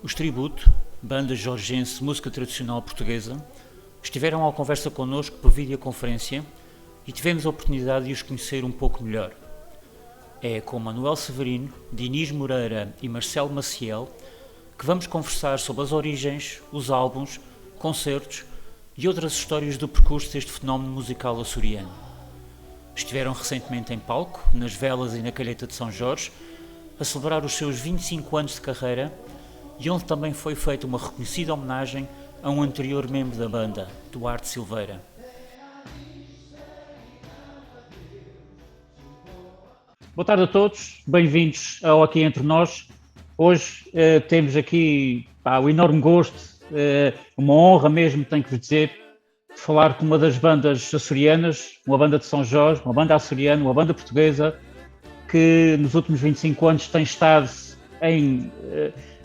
Os Tributo, banda jorgense de música tradicional portuguesa, estiveram à conversa connosco por videoconferência e tivemos a oportunidade de os conhecer um pouco melhor. É com Manuel Severino, Dinis Moreira e Marcelo Maciel que vamos conversar sobre as origens, os álbuns, concertos e outras histórias do percurso deste fenómeno musical açoriano. Estiveram recentemente em palco, nas Velas e na Calheta de São Jorge, a celebrar os seus 25 anos de carreira e onde também foi feita uma reconhecida homenagem a um anterior membro da banda, Duarte Silveira. Boa tarde a todos, bem-vindos ao Aqui Entre Nós. Hoje temos aqui o enorme gosto, uma honra mesmo, tenho que vos dizer, de falar com uma das bandas açorianas, uma banda de São Jorge, uma banda açoriana, uma banda portuguesa, que nos últimos 25 anos tem estado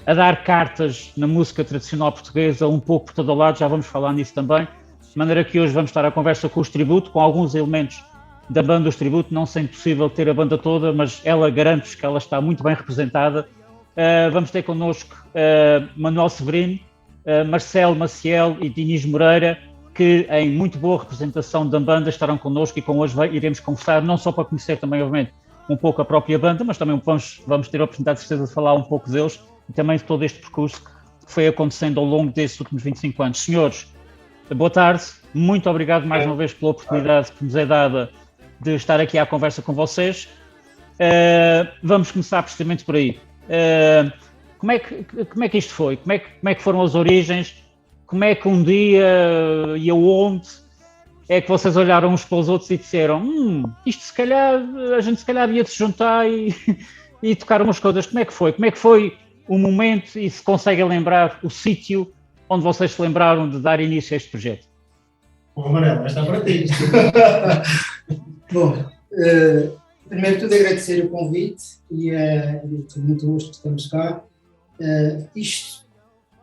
a dar cartas na música tradicional portuguesa, um pouco por todo o lado, já vamos falar nisso também, de maneira que hoje vamos estar à conversa com os Tributo, com alguns elementos da banda dos Tributo, não sendo possível ter a banda toda, mas ela garante-vos que ela está muito bem representada. Vamos ter connosco Manuel Severino, Marcelo Maciel e Dinis Moreira, que em muito boa representação da banda estarão connosco e com hoje iremos conversar, não só para conhecer também, obviamente, um pouco a própria banda, mas também vamos ter a oportunidade, de certeza, de falar um pouco deles e também de todo este percurso que foi acontecendo ao longo destes últimos 25 anos. Senhores, boa tarde, muito obrigado mais uma vez pela oportunidade que nos é dada de estar aqui à conversa com vocês. Vamos começar precisamente por aí. Como é que isto foi? Como é que foram as origens? Como é que um dia e aonde é que vocês olharam uns para os outros e disseram isto se calhar, a gente se calhar ia se juntar e tocar umas coisas. Como é que foi? Como é que foi o momento e se conseguem lembrar o sítio onde vocês se lembraram de dar início a este projeto? Bom, Manel, está para ti. Bom, primeiro de tudo agradecer o convite e muito gosto que estamos cá. Isto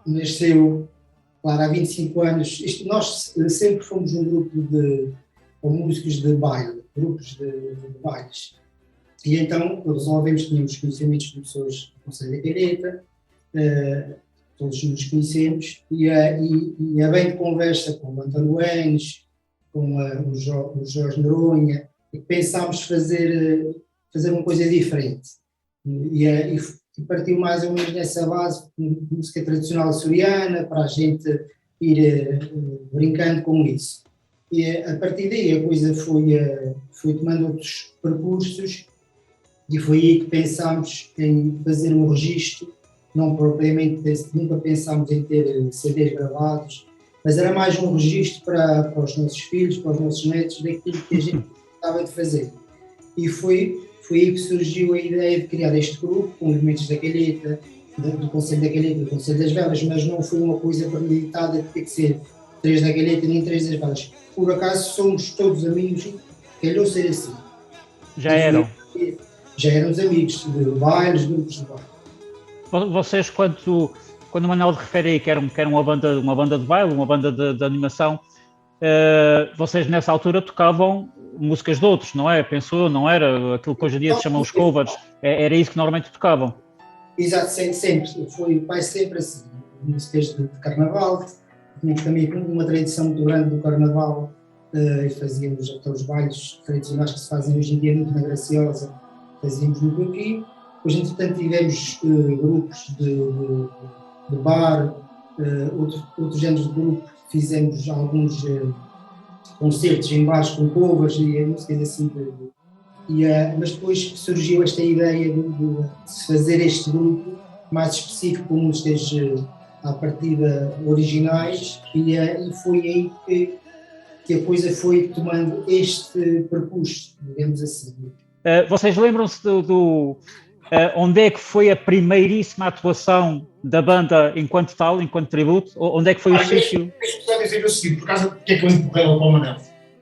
nasceu, claro, há 25 anos. Nós sempre fomos um grupo de músicos de baile, grupos de bailes. E então resolvemos que tínhamos conhecimentos de pessoas do Conselho da Calheta, todos nos conhecemos, e a bem de conversa com o António Enes, com o Jorge Noronha, e pensámos fazer uma coisa diferente. E partiu mais ou menos nessa base de música tradicional açoriana, para a gente ir brincando com isso. E a partir daí a coisa foi tomando outros percursos, e foi aí que pensámos em fazer um registro, não propriamente, nunca pensámos em ter CDs gravados, mas era mais um registro para os nossos filhos, para os nossos netos, daquilo que a gente gostava de fazer. E foi aí que surgiu a ideia de criar este grupo, com elementos da Calheta, do Conselho da Calheta, do Conselho das Velas, mas não foi uma coisa premeditada de ter que ser 3 da Calheta nem 3 das Velas. Por acaso somos todos amigos, calhou ser assim. Já éramos amigos de bailes, grupos de baile. Vocês, quando o Manuel refere aí que era uma banda de baile, uma banda de animação, vocês nessa altura tocavam músicas de outros, não é? Pensou, não era aquilo que hoje em dia se chamam os covers, era isso que normalmente tocavam? Exato, sempre, foi sempre assim, músicas de carnaval, tínhamos também uma tradição muito grande do carnaval, e fazíamos até os bailes tradicionais que se fazem hoje em dia muito na Graciosa, fazíamos muito aqui. Depois, entretanto, tivemos grupos de bar, outros géneros de grupo, fizemos alguns concertos em bares com covers e músicas assim. Mas depois surgiu esta ideia de se fazer este grupo mais específico com músicas à partida originais e foi aí que a coisa foi tomando este percurso, digamos assim. Vocês lembram-se onde é que foi a primeiríssima atuação da banda enquanto tal, enquanto tributo? Onde é que foi o sítio? Deixa-me só dizer o seguinte, por causa do que é que eu empurrei para o Manel.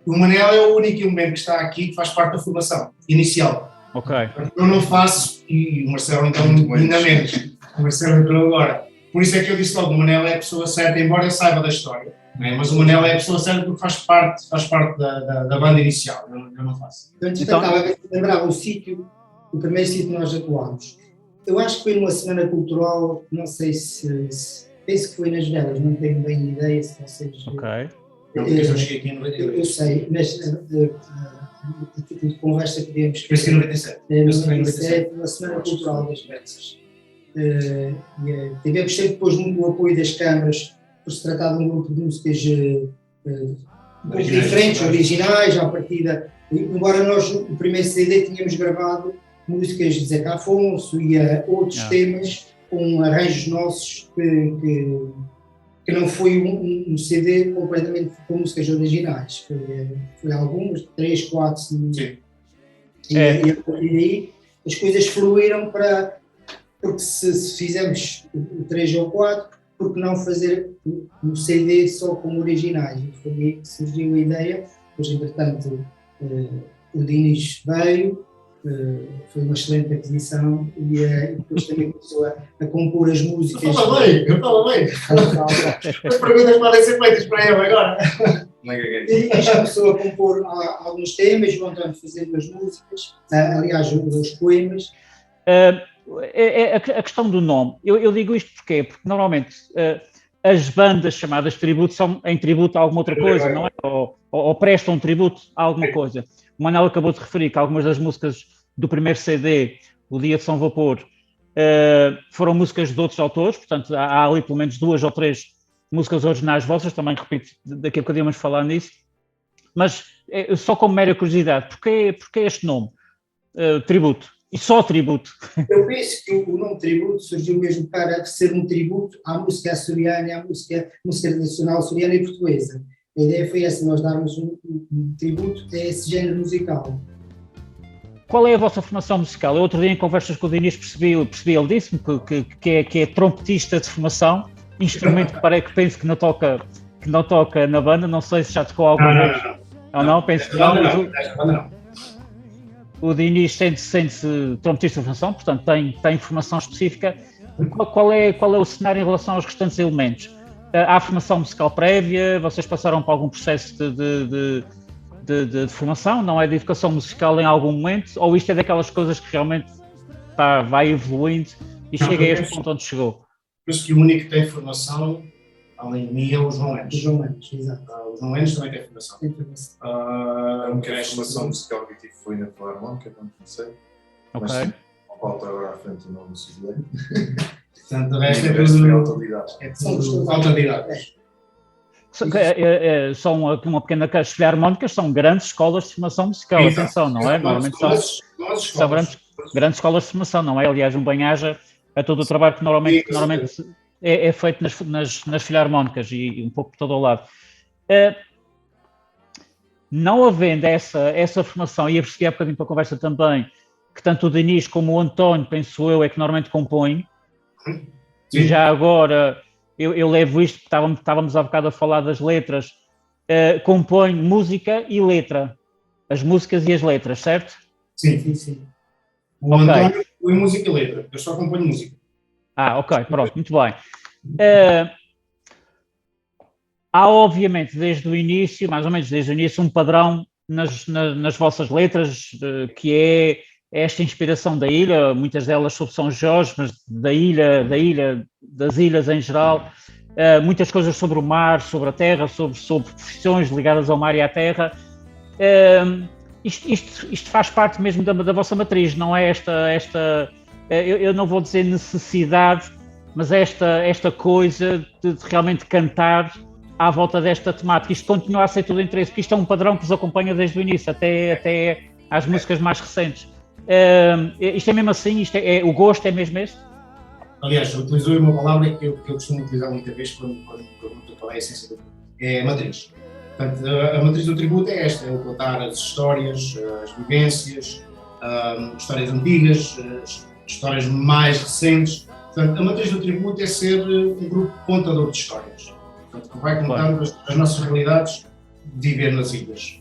O Manel é o único elemento que está aqui que faz parte da formação inicial. Ok. Eu não faço, e o Marcelo então ainda menos. O Marcelo entrou agora. Por isso é que eu disse logo, o Manel é a pessoa certa, embora eu saiba da história. não é? Mas o Manel é a pessoa certa porque faz parte da banda inicial, eu não faço. Então, estava a lembrar o primeiro sítio que nós atuámos. Eu acho que foi numa semana cultural, não sei se penso que foi nas Velas, não tenho bem ideia se vocês... Ok. Não, porque eu cheguei aqui em 92. Eu sei, mas a título de conversa podemos... Penso que em 97. Em 97, uma semana cultural das Velas. Tivemos sempre depois muito o apoio das câmaras, por se tratar de um grupo de músicas diferentes, originais, à partida. Embora nós, no primeiro CD, tínhamos gravado músicas de Zeca Afonso e outros temas com arranjos nossos que não foi um CD completamente com músicas originais. Foi algumas, 3, 4, 5. E a partir daí as coisas fluíram porque se fizemos o 3 ou 4, porque não fazer um CD só com originais? E foi aí que surgiu a ideia. Depois, entretanto, o Dinis veio, foi uma excelente aquisição e depois também começou a compor as músicas. Eu falo bem. As perguntas podem ser feitas para ele agora. E já começou a compor alguns temas, o António fazendo as músicas, aliás, os poemas. A questão do nome, eu digo isto porque normalmente as bandas chamadas tributo são em tributo a alguma outra coisa, não é? Ou prestam tributo a alguma coisa. O Manel acabou de referir que algumas das músicas do primeiro CD, O Dia de São Vapor, foram músicas de outros autores, portanto há ali pelo menos 2 ou 3 músicas originais vossas, também repito, daqui a bocadinho vamos falar nisso, mas só como mera curiosidade, porquê este nome? Tributo? E só tributo? Eu penso que o nome tributo surgiu mesmo para ser um tributo à música açoriana, à música tradicional açoriana e portuguesa. A ideia foi essa, nós darmos um tributo a esse género musical. Qual é a vossa formação musical? Eu outro dia em conversas com o Dinis percebi ele disse-me que é trompetista de formação, instrumento que penso que não toca na banda, não sei se já tocou alguma vez. Não, penso que não. O Dinis sente-se trompetista de formação, portanto tem formação específica. Qual é o cenário em relação aos restantes elementos? Há formação musical prévia? Vocês passaram por algum processo de formação? Não é de educação musical em algum momento? Ou isto é daquelas coisas que realmente vai evoluindo e chega a este ponto onde chegou? Penso que o único que tem formação, além de mim, é o João Enes. O João Enes, exato. O João Enes também tem formação. A única formação musical que eu tive foi na Filarmónica, não sei. Ok. Mas ao qual está agora à frente o nome do Silvério. Portanto, o resto é tudo autodidata. É tudo autodidatas. São uma pequena as filarmónicas, são grandes escolas de formação musical, atenção, não é? Normalmente são grandes escolas de formação, não é? Aliás, um bem-aja a todo o trabalho que normalmente é feito nas filarmónicas e um pouco por todo o lado. Não havendo essa formação, e eu percebi há bocadinho para a conversa também, que tanto o Dinis como o António, penso eu, é que normalmente compõem. E já agora, eu levo isto, porque estávamos há bocado a falar das letras, compõe música e letra. As músicas e as letras, certo? Sim. O António compõe música e letra, eu só componho música. Ok, pronto, muito bem. Há, obviamente, desde o início, mais ou menos desde o início, um padrão nas vossas letras, que é esta inspiração da ilha, muitas delas sobre São Jorge, mas das ilhas em geral, muitas coisas sobre o mar, sobre a terra, sobre profissões ligadas ao mar e à terra. Isto faz parte mesmo da vossa matriz, não é eu não vou dizer necessidade, mas esta coisa de realmente cantar à volta desta temática. Isto continua a ser tudo interesse, porque isto é um padrão que vos acompanha desde o início, até às músicas mais recentes. Isto é mesmo assim? O gosto é mesmo este? Aliás, utilizou uma palavra que eu costumo utilizar muitas vezes quando pergunto qual é a essência do tributo. É a matriz. Portanto, a matriz do tributo é esta, é o contar as histórias, as vivências, histórias antigas, histórias mais recentes. Portanto, a matriz do tributo é ser um grupo contador de histórias. Portanto, que vai contando as nossas realidades de viver nas ilhas.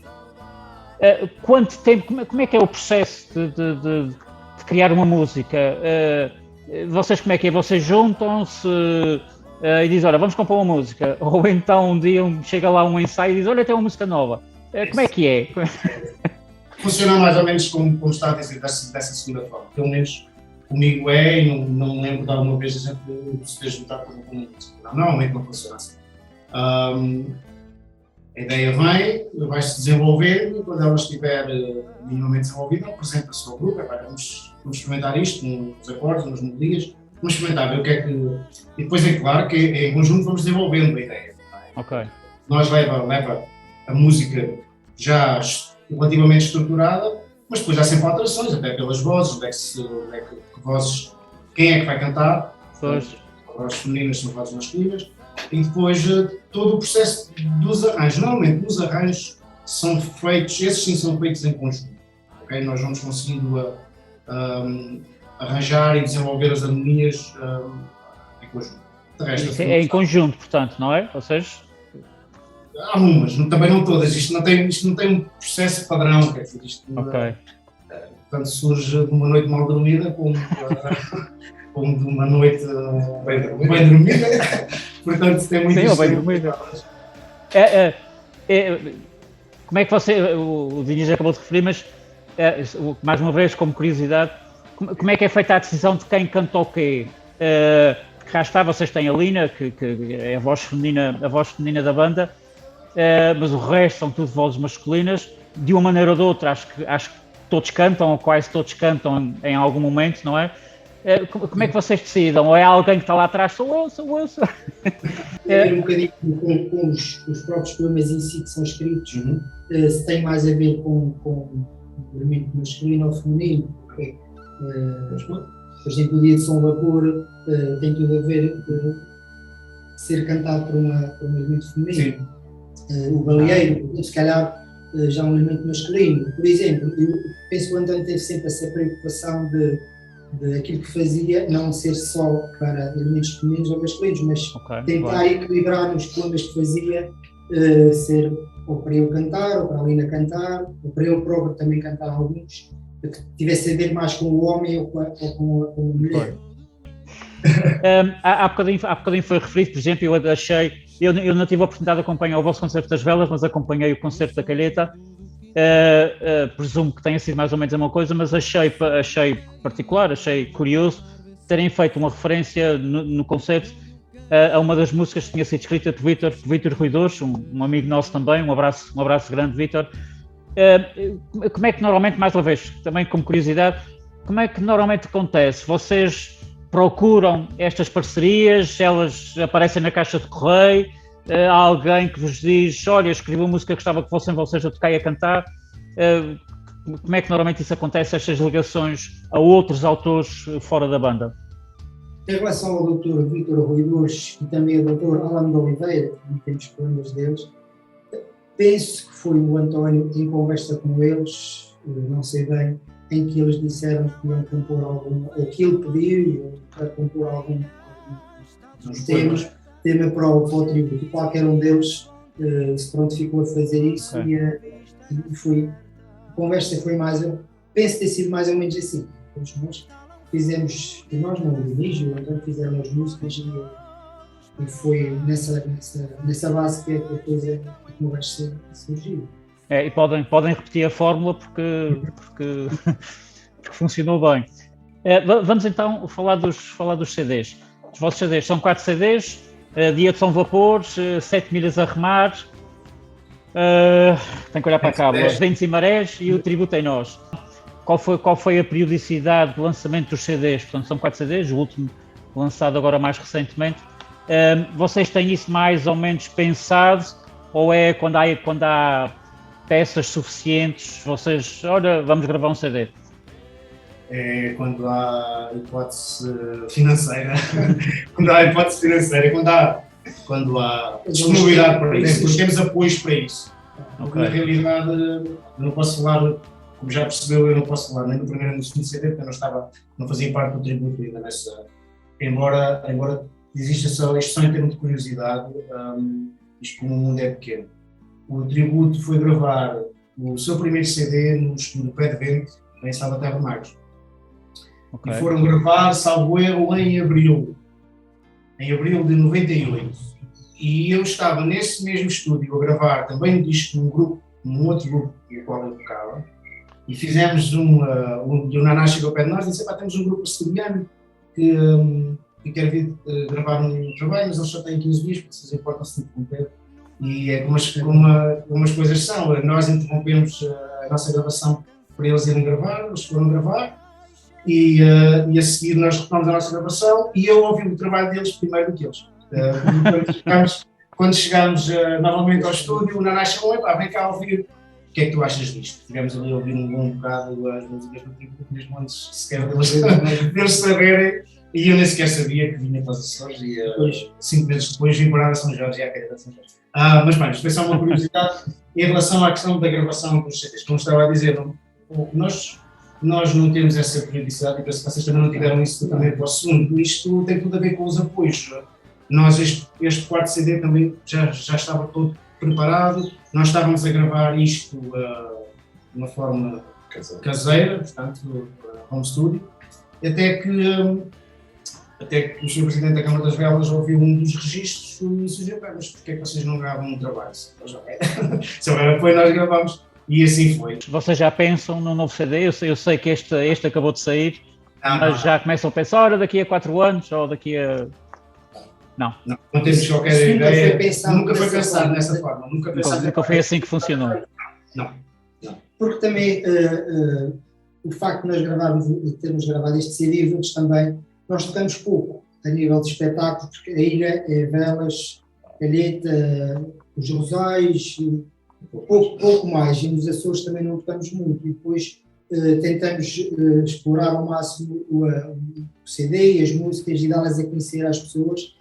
Quanto tempo, como é que é o processo de criar uma música? Vocês como é que é? Vocês juntam-se, e diz, olha, vamos compor uma música. Ou então um dia chega lá um ensaio e diz, olha, tem uma música nova. Como é que é? Funciona mais ou menos como está a dizer, dessa segunda forma. Pelo menos comigo e não me lembro de alguma vez a gente se ter juntado com uma música. Normalmente não funciona assim. A ideia vai-se desenvolvendo, e quando ela estiver minimamente desenvolvida, apresenta-se ao grupo, vamos experimentar isto, nos acordes, nas melodias, vamos experimentar, ver o que é que... E depois é claro que em conjunto vamos desenvolvendo a ideia. Ok. Nós leva a música já relativamente estruturada, mas depois há sempre alterações, até pelas vozes, vozes, quem é que vai cantar, Pois. vozes femininas são vozes masculinas, e depois todo o processo dos arranjos. Normalmente os arranjos são feitos, esses sim são feitos em conjunto, okay? Nós vamos conseguindo arranjar e desenvolver as harmonias em conjunto. De resto, É em conjunto, portanto, não é? Ou seja... Há umas, também não todas, isto não tem um processo padrão, quer dizer, isto portanto, surge de uma noite mal dormida como de uma noite bem dormida, portanto tem muito... Sim, bem dormida. Como é que você, o Diniz acabou de referir, mas mais uma vez, como curiosidade, como é que é feita a decisão de quem canta o quê? Cá está, vocês têm a Lina, que é a voz feminina da banda, mas o resto são tudo vozes masculinas. De uma maneira ou de outra, acho que todos cantam, ou quase todos cantam em algum momento, não é? Como é que vocês decidam? Ou é alguém que está lá atrás, sou eu? Tem a ver um bocadinho com os próprios poemas em si que são escritos, se tem mais a ver com o elemento masculino ou feminino. Porque, por exemplo, o Dia de Som Vapor tem tudo a ver ser cantado por um elemento feminino. O Baleeiro, se calhar, já é um elemento masculino. Por exemplo, eu penso que o António teve sempre essa preocupação de aquilo que fazia não ser só para elementos femininos ou masculinos, mas tentar equilibrar os poemas que fazia, ser ou para eu cantar, ou para a Lina cantar, ou para eu próprio também cantar alguns, que tivesse a ver mais com o homem ou com a mulher. Há bocadinho foi referido, por exemplo, eu não tive a oportunidade de acompanhar o vosso concerto das velas, mas acompanhei o concerto da Calheta. Presumo que tenha sido mais ou menos a mesma coisa, mas achei particular, achei curioso terem feito uma referência no concerto a uma das músicas que tinha sido escrita por Vítor Ruidores, um amigo nosso também. Um abraço grande, Vítor. Como é que normalmente, mais uma vez, também como curiosidade, como é que normalmente acontece? Vocês procuram estas parcerias, elas aparecem na caixa de correio, há alguém que vos diz, olha, escrevi uma música que gostava que fossem vocês a tocar e a cantar. Como é que normalmente isso acontece, estas ligações a outros autores fora da banda? Em relação ao Dr. Vítor Ruidores e também ao Dr. Alan de Oliveira, que temos poemas deles, penso que foi o António em conversa com eles, não sei bem, em que eles disseram que iam compor algum, ou que ele pediu para compor algum tema para o tributo. Qualquer um deles se prontificou a fazer isso e foi, a conversa foi penso ter sido mais ou menos assim. Nós fizemos, o Diniz e o António fizeram as músicas e foi nessa base que a coisa, a conversa surgiu. E podem repetir a fórmula porque funcionou bem. Vamos então falar dos CDs. Os vossos CDs são 4 CDs, Dia de São Vapores, 7 milhas a remar, tenho que olhar para cá, Ventos e Marés e o Tributo em Nós. Qual foi a periodicidade de lançamento dos CDs? Portanto, são 4 CDs, o último lançado agora mais recentemente. Vocês têm isso mais ou menos pensado, ou é quando há peças suficientes, vocês, olha, vamos gravar um CD? É quando há hipótese financeira, quando há disponibilidade para isso, porque temos apoios para isso. Porque na realidade, eu não posso falar, como já percebeu, eu não posso falar nem do primeiro nem do segundo CD, porque eu não fazia parte do tributo ainda nessa. Embora exista isto só em termos de curiosidade, isto como o mundo é pequeno. O tributo foi gravar o seu primeiro CD no estúdio Pé de Vento, em Salvaterra de Magos. E foram gravar, salvo erro, em abril. em abril de 98. E eu estava nesse mesmo estúdio a gravar também um disco num outro grupo com o qual eu tocava. E fizemos e o Naná chegou ao pé de nós e disse: temos um grupo açoriano que quer vir gravar um trabalho, mas eles só têm 15 dias, porque vocês importam-se de interromper. E é como as coisas são. Nós interrompemos a nossa gravação para eles irem gravar, eles foram gravar. E a seguir nós retomamos a nossa gravação e eu ouvi o trabalho deles primeiro do que eles. Quando chegámos novamente ao estúdio, o Naná chegou: vem cá ouvir, o que é que tu achas disto? Estivemos ali a ouvir um bom bocado as músicas do Tributo, mesmo antes sequer deles saberem, e eu nem sequer sabia que vinha para os Açores, e 5 meses depois vim para a São Jorge e à Cadeira de São Jorge. Mas bem, isto foi só uma curiosidade em relação à questão da gravação dos CDs. Como estava a dizer, nós não temos essa periodicidade, e penso que vocês também não tiveram isso também para o segundo. Isto tem tudo a ver com os apoios. Nós, este quarto CD também já estava todo preparado, nós estávamos a gravar isto de uma forma caseira, portanto, home studio, até que o Sr. Presidente da Câmara das Velas ouviu um dos registros e sugeriu: mas porquê é que vocês não gravam um trabalho? Se houver apoio, nós gravamos. E assim foi. Vocês já pensam no novo CD? Eu sei que este acabou de sair, mas já começam a pensar, daqui a 4 anos, ou daqui a... Não temos qualquer ideia. Nunca foi pensado nessa forma. Nunca foi assim que funcionou. Não. Porque também o facto de nós termos gravado este CD e outros também, nós tocamos pouco a nível de espetáculo, porque a ilha é Velas, Calheta, os Rosais, pouco mais, e nos Açores também não tocamos muito, e depois tentamos explorar ao máximo o CD e as músicas e dá-las a conhecer às pessoas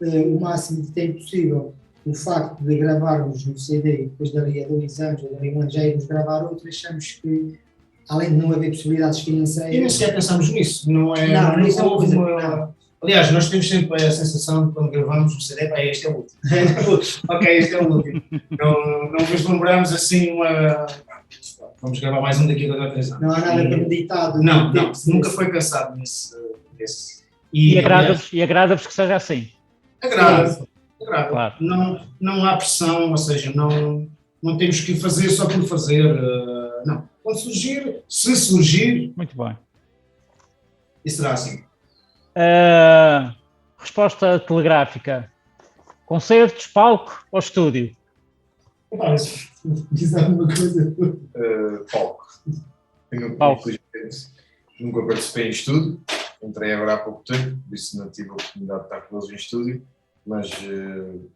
o máximo de tempo possível. O facto de gravarmos no CD e depois dali a 2 anos ou dali a 1 ano já irmos gravar outro, achamos que, além de não haver possibilidades financeiras... E nem sequer pensamos nisso, não é? Não, isso é uma coisa... Aliás, nós temos sempre a sensação de quando gravamos o CD, este é o último. Ok, este é o último. Não vislumbramos assim vamos gravar mais um daqui a 2 ou 3 anos. Não há nada premeditado. Não, nunca foi pensado nesse. E agrada-vos que seja assim? Agrada. Claro. Não há pressão, ou seja, não temos que fazer só por fazer. Não. Quando surgir, se surgir... Muito bem. E será assim. Resposta telegráfica: concertos, palco ou estúdio? Diz alguma coisa? Palco. Palco. Nunca participei em estúdio, entrei agora há pouco tempo, por isso não tive a oportunidade de estar com eles em estúdio, mas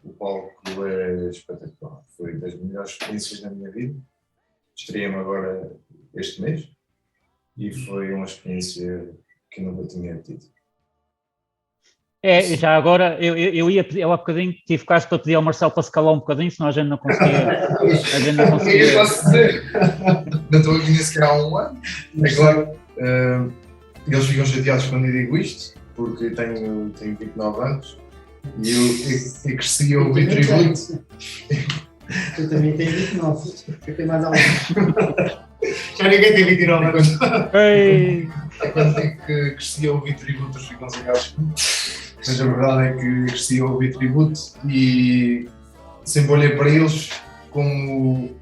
o palco é espetacular. Foi das melhores experiências da minha vida. Estreiei-me agora este mês e foi uma experiência que nunca tinha tido. Já agora, eu ia pedir, há bocadinho, tive quase para pedir ao Marcelo para se calar um bocadinho, senão a gente não conseguia. Eu posso dizer, não estou aqui nem sequer há 1 ano. É claro, eles ficam chateados quando eu digo isto, porque tenho 29 anos e eu cresci a ouvir tributo. Eu também tenho 29, eu tenho mais algum. Já ninguém tem 29 anos. Quando digo que cresci a ouvir tributo, eles ficam zangados. Mas a verdade é que cresci a ouvir tributo e sempre olhei para eles como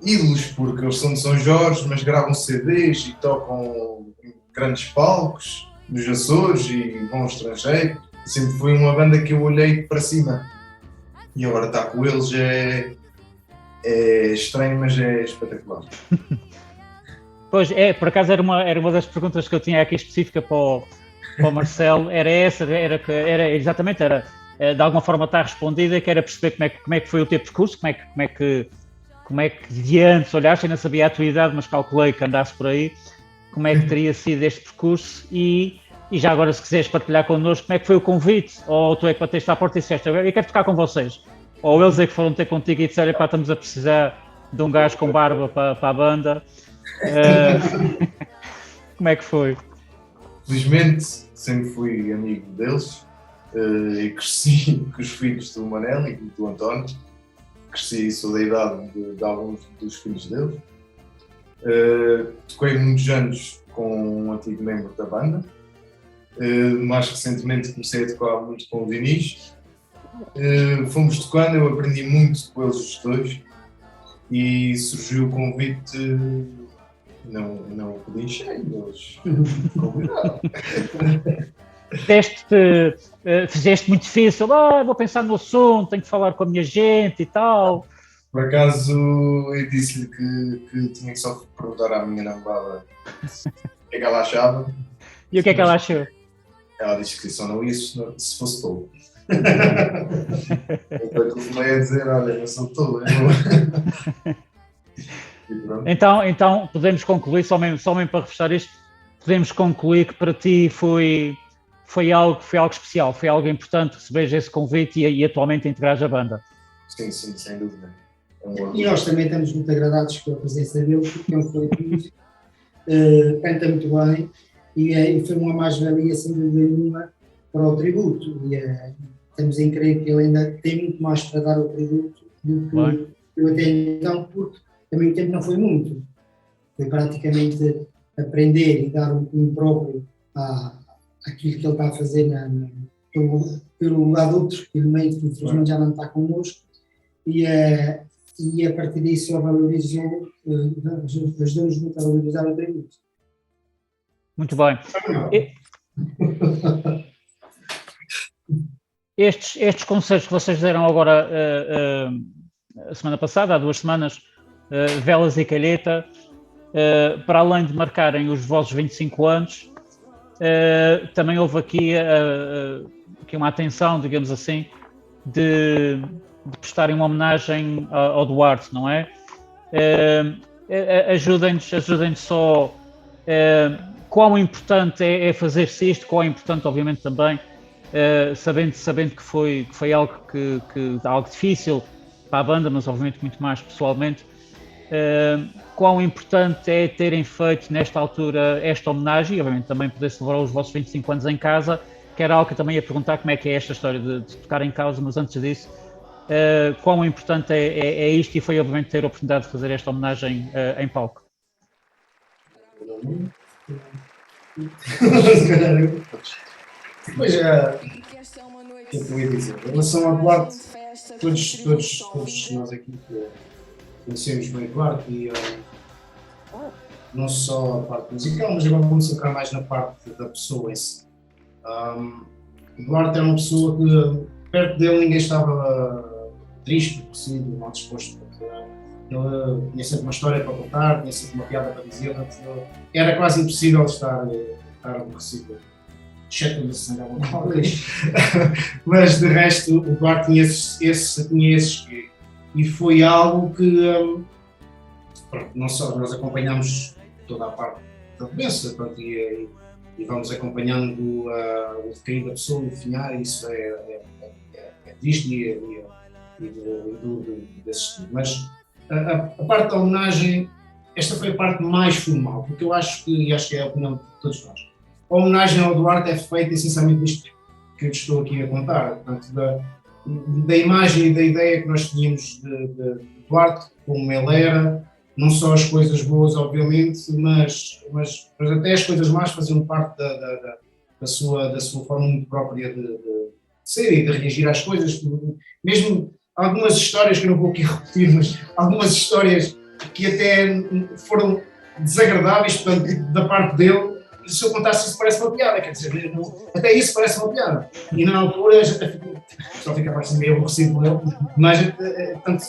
ídolos, porque eles são de São Jorge, mas gravam CDs e tocam em grandes palcos nos Açores e vão ao estrangeiro. Sempre foi uma banda que eu olhei para cima e agora estar com eles é estranho, mas é espetacular. Pois por acaso era uma das perguntas que eu tinha aqui específica para o Marcelo, era exatamente, de alguma forma está respondida, que era perceber como é que foi o teu percurso, como é que de antes olhaste, ainda sabia a tua idade, mas calculei que andasse por aí, como é que teria sido este percurso e já agora se quiseres partilhar connosco, como é que foi o convite, ou tu é que bateste à porta e disseste, eu quero tocar com vocês, ou eles é que foram ter contigo e disseram, estamos a precisar de um gajo com barba para a banda. Como é que foi? Felizmente sempre fui amigo deles e cresci com os filhos do Manel e do António. Cresci e sou da idade de alguns dos filhos deles. Toquei muitos anos com um antigo membro da banda Mais recentemente comecei a tocar muito com o Dinis. Fomos tocando, eu aprendi muito com eles os dois e surgiu o convite, não pedi cheio, eles convidaram. Fizeste muito difícil, vou pensar no assunto, tenho que falar com a minha gente e tal. Por acaso eu disse-lhe que tinha que só perguntar à minha namorada o que é que ela achava. E o que é que ela achou? Ela disse que só não ia se fosse tolo. Então eu comecei a dizer, olha, eu sou tolo. Então podemos concluir, só mesmo para refechar isto, podemos concluir que para ti foi algo especial, foi algo importante receberes esse convite e atualmente integrares a banda. Sim, sem dúvida. E nós também estamos muito agradados com a presença dele, porque ele foi canta muito bem e foi uma mais-valia, sem dúvida nenhuma, para o tributo. E estamos em crer que ele ainda tem muito mais para dar ao tributo do que eu até então, porque também o tempo não foi muito. Foi praticamente aprender e dar um cunho próprio àquilo que ele está a fazer pelo lado outro, pelo meio que infelizmente já não está connosco. E a partir disso ele valorizou, ajudou-nos muito a valorizar o tributo. Muito bem. Estes conselhos que vocês deram agora a semana passada, há 2 semanas, Velas e Calheta, para além de marcarem os vossos 25 anos, também houve aqui uma atenção, digamos assim, de prestarem uma homenagem ao Duarte, não é? Ajudem-nos só quão importante é fazer-se isto, quão importante, obviamente, também, sabendo que foi algo algo difícil para a banda, mas obviamente muito mais pessoalmente, quão importante é terem feito nesta altura esta homenagem e obviamente também poder celebrar os vossos 25 anos em casa, que era algo que eu também ia perguntar como é que é esta história de tocar em casa, mas antes disso, quão importante é isto e foi obviamente ter a oportunidade de fazer esta homenagem em palco. Pois é, o que eu ia dizer? Em relação ao Duarte, todos nós aqui conhecemos bem o Duarte e não só a parte musical, mas agora vamos focar mais na parte da pessoa em si. O Duarte é uma pessoa que perto dele ninguém estava triste, depressivo, mal disposto. Ele tinha sempre uma história para contar, tinha sempre uma piada para dizer, era quase impossível estar aborrecido. Exceto quando se andava mas de resto o Duarte tinha esses e foi algo que não só nós acompanhamos toda a parte da doença e vamos acompanhando o decair da pessoa, o definhar, isso é triste e desse tipo. Mas a parte da homenagem, esta foi a parte mais formal, porque eu acho que é a opinião de todos nós. A homenagem ao Duarte é feita essencialmente nisto que eu estou aqui a contar, portanto, da imagem e da ideia que nós tínhamos de Duarte, como ele era, não só as coisas boas, obviamente, mas até as coisas más faziam parte da sua forma muito própria de ser e de reagir às coisas. Mesmo algumas histórias, que eu não vou aqui repetir, mas algumas histórias que até foram desagradáveis, portanto, da parte dele. Se eu contasse isso parece uma piada, quer dizer, até isso parece uma piada. E na altura só fica bastante meio aborrecido com ele, mas portanto,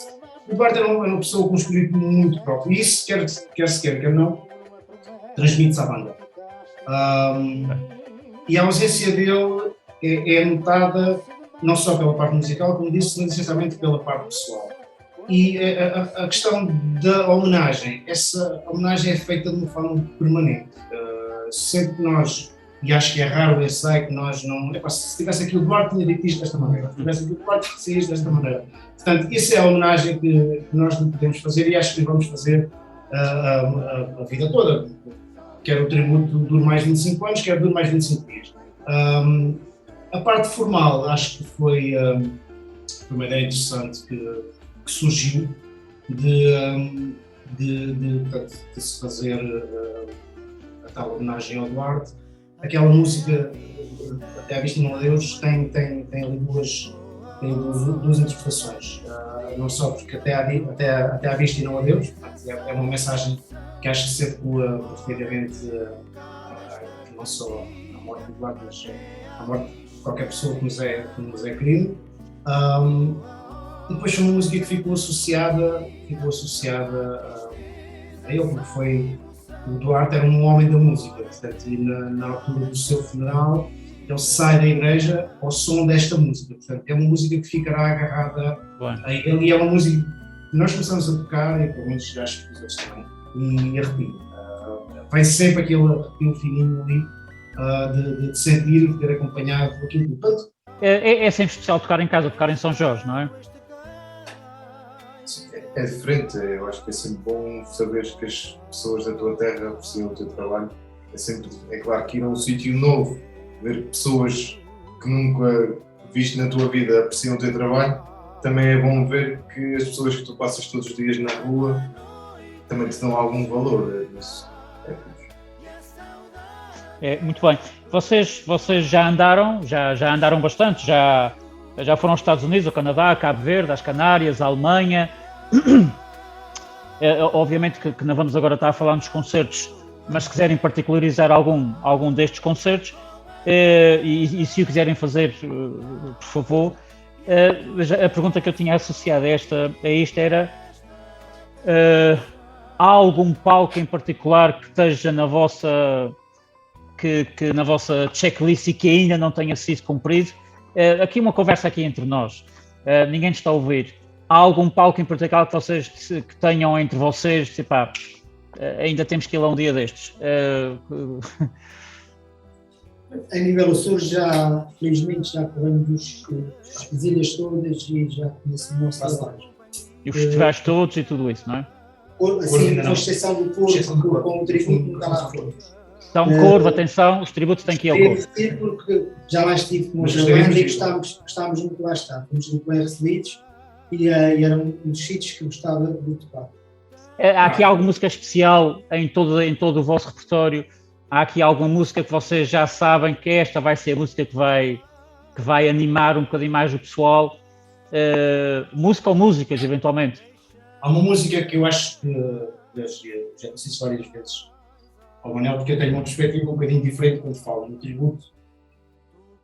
o Duarte era uma pessoa com um espírito muito próprio e isso, quer se quer, quer não, transmite-se à banda. E a ausência dele é notada não só pela parte musical, como disse, mas essencialmente pela parte pessoal. E a questão da homenagem, essa homenagem é feita de uma forma permanente. Sempre que nós, e acho que é raro esse aí que nós não. Se tivesse aqui o Duarte, tinha dito isto desta maneira. Se tivesse aqui o Duarte, dizia isto desta maneira. Portanto, essa é a homenagem que nós podemos fazer e acho que vamos fazer a vida toda. Quer o tributo dure mais 25 anos, quer dure mais 25 dias. A parte formal, acho que foi uma ideia interessante que surgiu de se fazer a tal homenagem ao Duarte. aquela música Até à Vista e Não Adeus tem ali duas interpretações. Não só porque até à Vista e Não Adeus, é uma mensagem que acho que se adequa perfeitamente não só à morte do Eduardo, mas à morte de qualquer pessoa que nos é querido. E depois foi uma música que ficou associada a ele, porque o Duarte era um homem da música, portanto, e na altura do seu funeral ele sai da igreja ao som desta música, portanto é uma música que ficará agarrada a ele e é uma música que nós começamos a tocar, e pelo menos acho que os outros também, e arrepio. Vai sempre aquele arrepio fininho ali de sentir, de ter acompanhado aquilo tudo. Portanto, é sempre especial tocar em casa, tocar em São Jorge, não é? É diferente, eu acho que é sempre bom saber que as pessoas da tua terra apreciam o teu trabalho. É claro que ir a um sítio novo, ver pessoas que nunca viste na tua vida apreciam o teu trabalho, também é bom ver que as pessoas que tu passas todos os dias na rua também te dão algum valor. Muito bem. Vocês já andaram bastante, já foram aos Estados Unidos, ao Canadá, a Cabo Verde, às Canárias, à Alemanha. Obviamente que não vamos agora estar a falar nos concertos, mas se quiserem particularizar algum destes concertos, e se o quiserem fazer, por favor, a pergunta que eu tinha associado a isto era: há algum palco em particular que esteja na vossa na vossa checklist e que ainda não tenha sido cumprido? Aqui uma conversa aqui entre nós, ninguém está a ouvir. Há algum palco em particular que vocês que tenham entre vocês, tipo, ainda temos que ir lá um dia destes? A nível Açores, felizmente já corremos as ilhas todas e já conhecemos o nosso trabalho. E os festivais todos e tudo isso, não é? Assim, com exceção do Porto, com o tributo nunca lá fomos. Então, Corvo, atenção, os tributos têm que ir ao Corvo. Porque já lá estive com os Irlanda e gostávamos muito de lá estar. Fomos muito bem recebidos e era um dos sítios que gostava de tocar. Há aqui alguma música especial em todo o vosso repertório? Há aqui alguma música que vocês já sabem que esta vai ser a música que vai animar um bocadinho mais o pessoal? Música ou músicas, eventualmente? Há uma música que eu acho que já disse várias vezes ao Manel, porque eu tenho uma perspectiva um bocadinho diferente quando falo no tributo,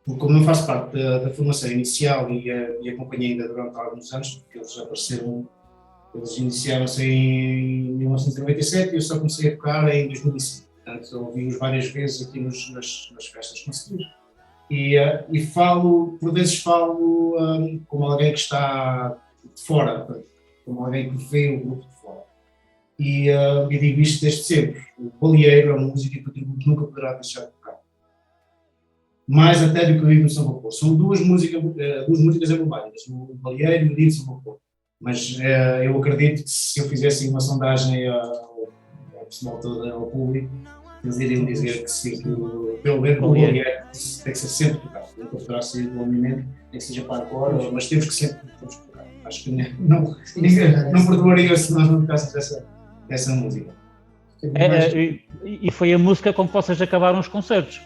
porque como não faço parte da formação inicial e acompanhei ainda durante alguns anos, porque eles iniciaram-se em 1997 e eu só comecei a tocar em 2005. Portanto, ouvi-os várias vezes aqui nas festas conseguidas. E por vezes falo como alguém que está de fora, como alguém que vê o grupo de fora. E digo isto desde sempre: o Baleeiro é uma música que o tributo nunca poderá deixar de tocar. Mais até do que o Hino de São Vapor. São duas músicas emblemáticas, o Baleeiro e o Hino de São Vapor. Mas eu acredito que se eu fizesse uma sondagem ao pessoal todo, ao público, eles iriam dizer que sim, que pelo menos o Baleeiro tem que ser sempre tocado. Nunca poderá ser do movimento, nem que seja para agora, mas temos que sempre tocar. Acho que ninguém não perdoaria se nós não tocássemos essa música. E foi a música com que vocês acabaram os concertos?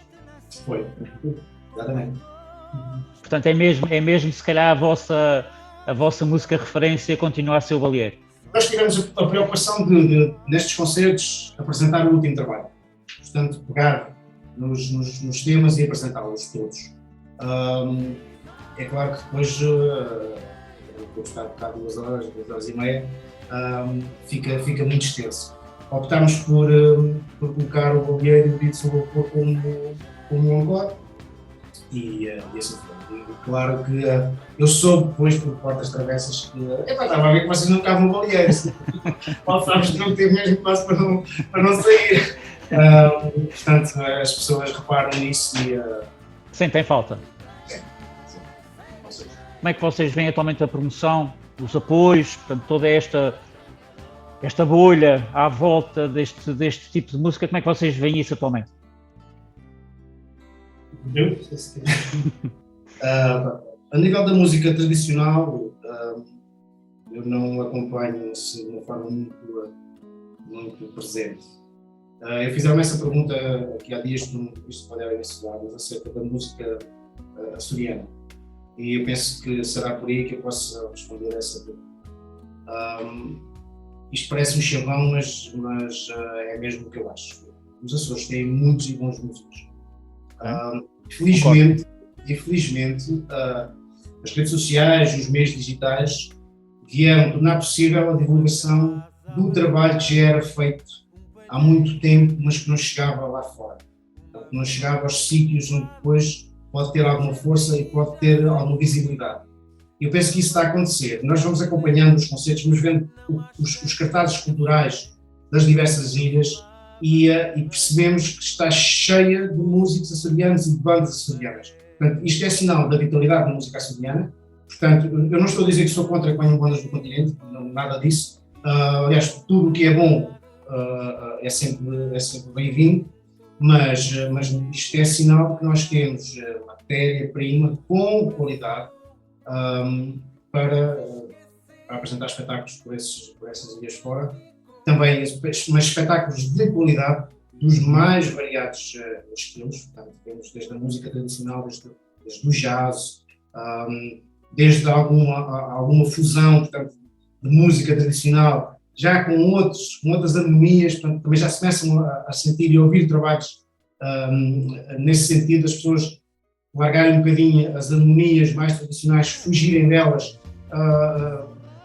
Foi, exatamente. Portanto, é mesmo se calhar a vossa música referência continua a ser o Baleeiro. Nós tivemos a preocupação de nestes concertos, apresentar o último trabalho. Portanto, pegar nos temas e apresentá-los todos. É claro que depois, vou estar a tocar 2 horas e meia, fica muito extenso. Optámos por colocar o Baleeiro e o Hino de São Vapor como um encore e assim foi. E claro que eu soube depois por portas travessas que estava a ver que vocês não tocavam no Baleeiro. Faltámos que não ter mesmo quase para não sair. Portanto, as pessoas reparam nisso e... Sentem falta. Sim. Como é que vocês veem atualmente a promoção, os apoios, portanto, toda esta bolha à volta deste tipo de música? Como é que vocês veem isso atualmente? A nível da música tradicional, eu não acompanho assim, de uma forma muito presente. Fizeram-me essa pergunta aqui há dias no Festival da Cidade, acerca da música açoriana. E eu penso que será por aí que eu posso responder a essa pergunta. Isto parece um chavão, mas é mesmo o que eu acho. Os Açores têm muitos e bons músicos. Infelizmente, as redes sociais, os meios digitais vieram tornar possível a divulgação do trabalho que já era feito há muito tempo, mas que não chegava lá fora. Que não chegava aos sítios onde depois pode ter alguma força e pode ter alguma visibilidade. Eu penso que isso está a acontecer. Nós vamos acompanhando os concertos, vamos vendo os cartazes culturais das diversas ilhas e percebemos que está cheia de músicos açorianos e de bandas açorianas. Portanto, isto é sinal da vitalidade da música açoriana. Portanto, eu não estou a dizer que sou contra que venham bandas do continente, não, nada disso. Aliás, tudo o que é bom é sempre bem-vindo, mas isto é sinal que nós temos matéria-prima com qualidade para apresentar espetáculos por essas ilhas fora. Também, mas espetáculos de qualidade dos mais variados estilos. Portanto, temos desde a música tradicional, desde o jazz, desde alguma fusão, portanto, de música tradicional, já com outras harmonias. Portanto, também já se começam a sentir e a ouvir trabalhos nesse sentido, as pessoas largarem um bocadinho as harmonias mais tradicionais, fugirem delas,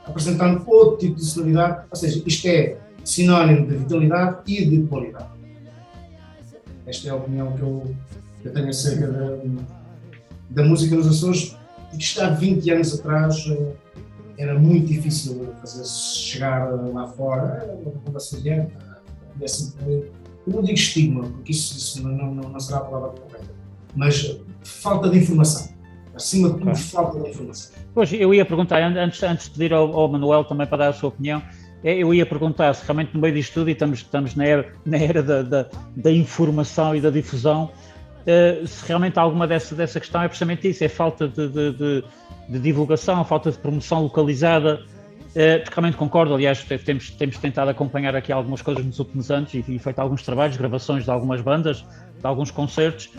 apresentando outro tipo de sonoridade. Ou seja, isto é sinónimo de vitalidade e de qualidade. Esta é a opinião que eu tenho acerca da música nos Açores, porque isto há 20 anos atrás era muito difícil fazer chegar lá fora, uma banda açoriana, eu não digo estigma, porque isso não será a palavra correta, mas falta de informação, acima de tudo, falta de informação. Pois, eu ia perguntar, antes de pedir ao Manuel também para dar a sua opinião, eu ia perguntar se realmente no meio disto tudo, e estamos na era da informação e da difusão, se realmente alguma dessa questão é precisamente isso, é falta de divulgação, falta de promoção localizada, porque realmente concordo. Aliás, temos tentado acompanhar aqui algumas coisas nos últimos anos e feito alguns trabalhos, gravações de algumas bandas, de alguns concertos,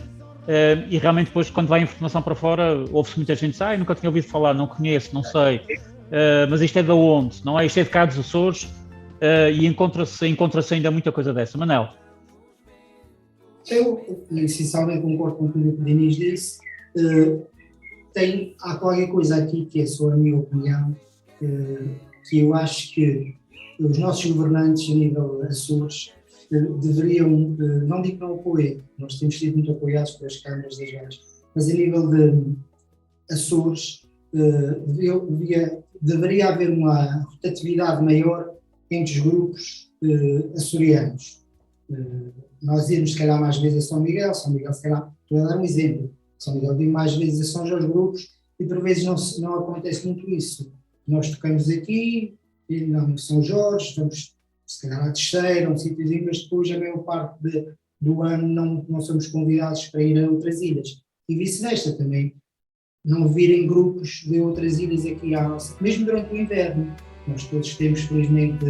e realmente depois quando vai a informação para fora, ouve-se muita gente dizer, nunca tinha ouvido falar, não conheço, não sei, mas isto é de onde? Não é? Isto é de cá dos Açores, e encontra-se ainda muita coisa dessa. Manel? Eu, essencialmente, concordo com tudo o que o Dinis disse. Há qualquer coisa aqui que é só a minha opinião, que eu acho que os nossos governantes a nível Açores deveriam, não digo que não apoiem, nós temos sido muito apoiados pelas câmaras das bandas, mas a nível de Açores deveria haver uma rotatividade maior entre os grupos açorianos. Nós íamos, se calhar, mais vezes a São Miguel, se calhar, estou a dar um exemplo, São Miguel vem mais vezes a São Jorge grupos e por vezes não acontece muito isso. Nós tocamos aqui, e não São Jorge, vamos se calhar à Terceira, um sítiozinho, mas depois a maior parte do ano não somos convidados para ir a outras ilhas. E vice-versa também, não virem grupos de outras ilhas aqui à nossa, mesmo durante o inverno. Nós todos temos, felizmente,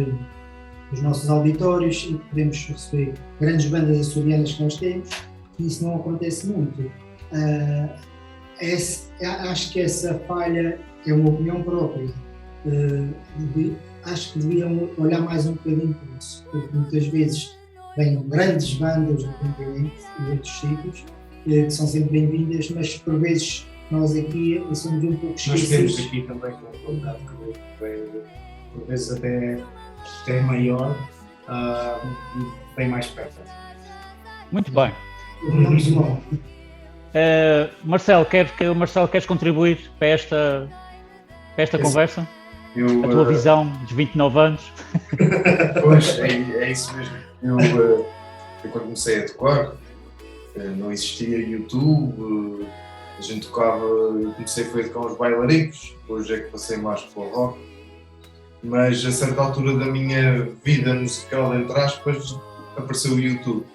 os nossos auditórios e podemos receber grandes bandas açorianas que nós temos, e isso não acontece muito. Acho que essa falha é uma opinião própria. Acho que deviam olhar mais um bocadinho por isso, porque muitas vezes vêm grandes bandas do continente e de outros sítios, que são sempre bem-vindas, mas por vezes nós aqui somos um pouco esquecidos. Nós temos aqui também com a qualidade que por vezes até maior, bem mais perto. Muito bem. Muito bom. Marcelo, queres contribuir para esta conversa? A tua visão dos 29 anos? Pois, é isso mesmo. Eu quando comecei a tocar, não existia YouTube, a gente tocava, eu comecei a tocar os bailaricos, depois é que passei mais para o rock, mas a certa altura da minha vida musical, entre aspas, apareceu o YouTube.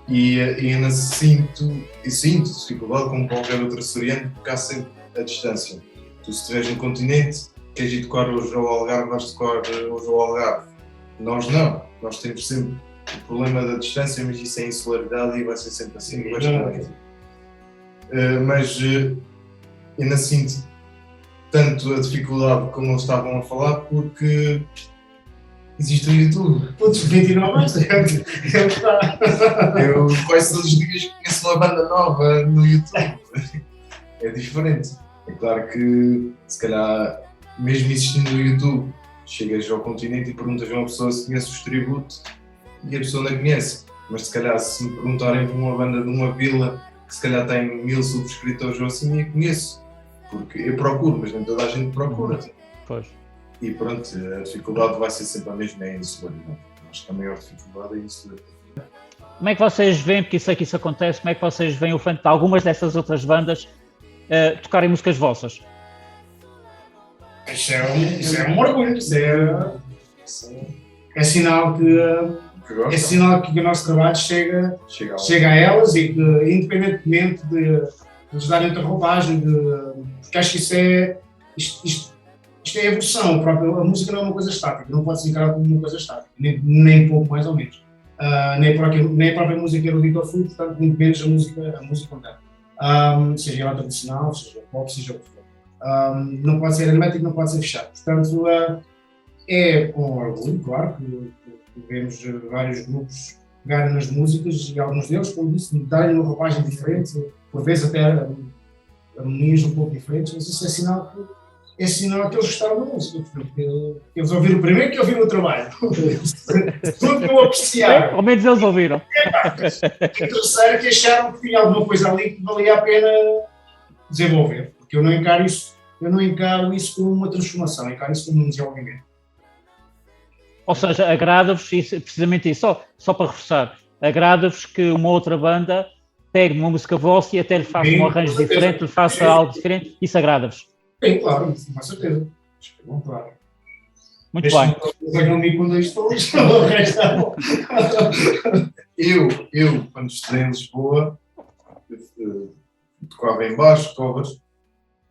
E ainda sinto dificuldade, como qualquer outro açoriano, porque há sempre a distância. Tu, se estiveres no continente, queres ir tocar hoje ao Algarve, vais tocar hoje ao Algarve. Nós não, nós temos sempre o problema da distância, mas isso é insularidade e vai ser sempre assim. Mas ainda sinto tanto a dificuldade como eles estavam a falar, porque existe o YouTube. Putz, 29 anos, é verdade. Eu quase todos os dias conheço uma banda nova no YouTube. É diferente. É claro que, se calhar, mesmo existindo no YouTube, chegas ao continente e perguntas a uma pessoa se conhece os tributos e a pessoa não conhece. Mas se calhar, se me perguntarem por uma banda de uma vila que se calhar tem 1000 subscritores ou assim, eu conheço. Porque eu procuro, mas nem toda a gente procura. Pois. E pronto, a dificuldade vai ser sempre a mesma, é a insularidade. Acho que a maior dificuldade é a insularidade. Como é que vocês veem, porque sei que isso acontece, como é que vocês veem o facto de algumas dessas outras bandas tocarem músicas vossas? Isso é um orgulho, isso é sinal que o nosso trabalho chega a elas e que, independentemente de nos darem outra roupagem, porque acho que isto é evolução. A música não é uma coisa estática, não pode ser encarada como uma coisa estática, nem pouco mais ou menos. Nem a própria música erudita ou fui, portanto, muito menos a música moderna. Seja ela tradicional, seja pop, seja o que for. Não pode ser hermético, não pode ser fechado. Portanto, é com orgulho, claro, que vemos vários grupos pegarem nas músicas e alguns deles, como disse, darem uma roupagem diferente, por vezes até harmonias um pouco diferentes, mas isso é sinal que eles gostaram da música, porque eles ouviram o primeiro que ouviram o trabalho. Tudo não apreciaram. Ao menos eles ouviram. E terceiro, que acharam que tinha alguma coisa ali que valia a pena desenvolver, porque eu não encaro isso como uma transformação, eu encaro isso como um desenvolvimento. Ou seja, agrada-vos, precisamente isso, só para reforçar, agrada-vos que uma outra banda pegue uma música vossa e até lhe faça um arranjo diferente, lhe faça algo diferente, isso agrada-vos. Sim, claro, com certeza. Bom, claro. Muito bem. Eu, quando estudei em Lisboa, tocava em baixo, covers,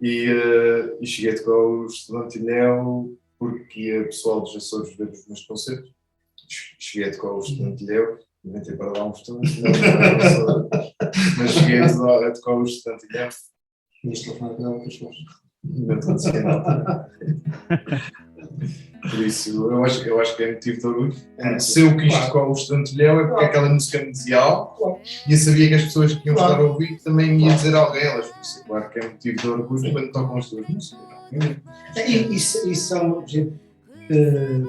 e cheguei a tocar o Estudantilhão porque ia pessoal dos Açores ver os meus concertos. Cheguei a tocar o Estudantilhão, inventei para dar um Estudantilhão, mas cheguei a tocar o Estudantilhão. Neste telefone que dá outras coisas. Não estou dizendo nada. Por isso, eu acho que é motivo de orgulho. Se eu quis tocar o Estudantilhão é porque aquela música me dizia algo e eu sabia que as pessoas que iam estar a ouvir também me iam dizer algo a elas. Por isso, claro que é motivo de orgulho quando tocam as duas músicas. E são, por exemplo,